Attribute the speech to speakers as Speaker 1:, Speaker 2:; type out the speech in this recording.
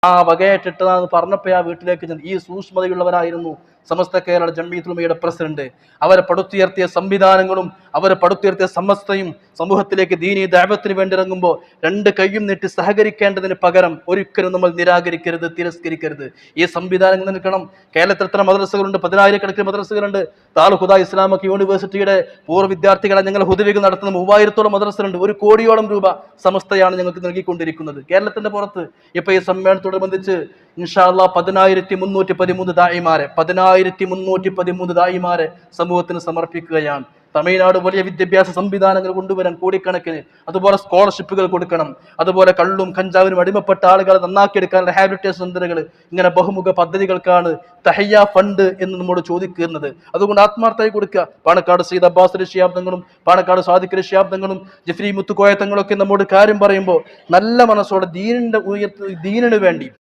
Speaker 1: ആ വകയായിട്ടിട്ടതാന്ന് പറഞ്ഞപ്പോൾ ആ വീട്ടിലേക്ക് ചെന്ന്. ഈ സൂക്ഷ്മതയുള്ളവരായിരുന്നു സമസ്ത കേരള ജംഇയ്യത്തുൽ ഉലമയുടെ പ്രസിഡന്റ്. അവരെ പടുത്തുയർത്തിയ സംവിധാനങ്ങളും അവരെ പടുത്തുയർത്തിയ സമസ്തയും സമൂഹത്തിലേക്ക് ദീനീ ദഅവത്തിന് വേണ്ടി ഇറങ്ങുമ്പോൾ രണ്ട് കൈയും നീട്ടി സഹകരിക്കേണ്ടതിന് പകരം ഒരിക്കലും നമ്മൾ നിരാകരിക്കരുത്, തിരസ്കരിക്കരുത്. ഈ സംവിധാനങ്ങൾ നിൽക്കണം. കേരളത്തിൽ എത്ര മദ്രസകളുണ്ട്? 10,000-കണക്കിന് മദ്രസകളുണ്ട്. ദാറുൽ ഹുദ ഇസ്ലാമിക് യൂണിവേഴ്സിറ്റിയുടെ പൂർവ്വ വിദ്യാർത്ഥികളെ ഞങ്ങൾ ഹുദവികൾ നടത്തുന്ന 3000-ഓളം മദ്രസകളുണ്ട്. 1 കോടിയോളം രൂപ സമസ്തയാണ് ഞങ്ങൾക്ക് നൽകിക്കൊണ്ടിരിക്കുന്നത് കേരളത്തിന്റെ പുറത്ത്. ഇപ്പൊ ഈ സമ്മേളനത്തോടനുബന്ധിച്ച് ഇൻഷാ അല്ലാഹ് 10,313 ദാഇമാരെ 10,313 ദാഇമാരെ സമൂഹത്തിന് സമർപ്പിക്കുകയാണ്. തമിഴ്നാട് വലിയ വിദ്യാഭ്യാസ സംവിധാനങ്ങൾ കൊണ്ടുവരാൻ കോടിക്കണക്കിന്, അതുപോലെ സ്കോളർഷിപ്പുകൾ കൊടുക്കണം, അതുപോലെ കള്ളും കഞ്ചാവിനും അടിമപ്പെട്ട ആളുകളെ നന്നാക്കിയെടുക്കാൻ റിഹാബിലിറ്റേഷൻ സെന്ററുകൾ, ഇങ്ങനെ ബഹുമുഖ പദ്ധതികൾക്കാണ് തഹയ്യ ഫണ്ട് എന്ന് നമ്മോട് ചോദിക്കുന്നത്. അതുകൊണ്ട് ആത്മാർത്ഥമായി കൊടുക്കുക. പാണക്കാട് സയ്യിദ് അബ്ബാസ് അലി ശിഹാബ് തങ്ങളും പാണക്കാട് സാദിഖ് അലി ശിഹാബ് തങ്ങളും ജിഫ്രി മുത്തുക്കോയ തങ്ങളൊക്കെ നമ്മോട് കാര്യം പറയുമ്പോൾ നല്ല മനസ്സോടെ ദീനിന് വേണ്ടി